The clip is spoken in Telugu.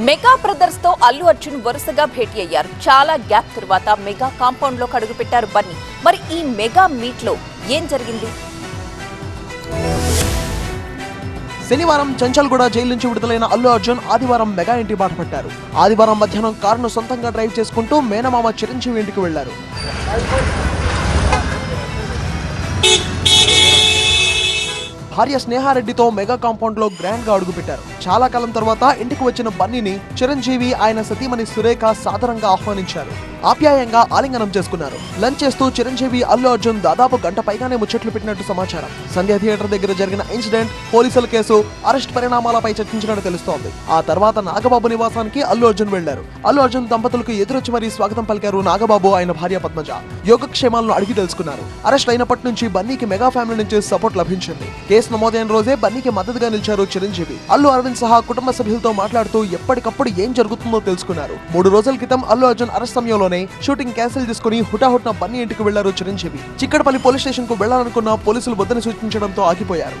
మెగా బ్రదర్స్ తో అల్లు అర్జున్ వరుసగా భేటీ అయ్యారు. చాలా గ్యాప్ తర్వాత మెగా కాంపౌండ్ లో అడుగు పెట్టారు బన్నీ. మరి ఈ మెగా మీట్ లో ఏం జరిగింది? శనివారం చంచల్గూడ జైలు నుంచి విడుదలైన అల్లు అర్జున్ ఆదివారం మెగా ఇంటి బాట పట్టారు. ఆదివారం మధ్యాహ్నం కారును సొంతంగా డ్రైవ్ చేసుకుంటూ మేనమామ చిరంజీవి ఇంటికి వెళ్లారు. భార్య స్నేహారెడ్డితో మెగా కాంపౌండ్ లో గ్రాండ్ గా అడుగుపెట్టారు. చాలా కాలం తర్వాత ఇంటికి వచ్చిన బన్నీని చిరంజీవి ఆయన సతీమణి సురేఖ సాదరంగా ఆహ్వానించారు. ఆప్యాయంగా ఆలింగనం చేసుకున్నారు. లంచ్ చేస్తూ చిరంజీవి అల్లు అర్జున్ దాదాపు గంట పైగానే ముచ్చట్లు పెట్టినట్టు సమాచారం. సంధ్య థియేటర్ దగ్గర జరిగిన ఇన్సిడెంట్, పోలీసుల కేసు, అరెస్ట్ పరిణామాలపై చర్చించినట్టు తెలుస్తోంది. ఆ తర్వాత నాగబాబు నివాసానికి అల్లు అర్జున్ వెళ్లారు. అల్లు అర్జున్ దంపతులకు ఎదురొచ్చి మరీ స్వాగతం పలికారు నాగబాబు, ఆయన భార్య పద్మజ. యోగక్షేమాలను అడిగి తెలుసుకున్నారు. అరెస్ట్ అయినప్పటి నుంచి బన్నీకి మెగా ఫ్యామిలీ నుంచి సపోర్ట్ లభించింది. కేసు నమోదైన రోజే బన్నీకి మద్దతుగా నిలిచారు చిరంజీవి. అల్లు అరవింద్ సహా కుటుంబ సభ్యులతో మాట్లాడుతూ ఎప్పటికప్పుడు ఏం జరుగుతుందో తెలుసుకున్నారు. 3 రోజుల క్రితం అల్లు అర్జున్ అరెస్ట్ సమయంలోనే షూటింగ్ క్యాన్సిల్ చేసుకుని హుటాహుట్న బన్నీ ఇంటికి వెళ్లారు చిరంజీవి. చిక్కడపల్లి పోలీస్ స్టేషన్ కు వెళ్లాలనుకున్న పోలీసులు వద్దని సూచించడంతో ఆగిపోయారు.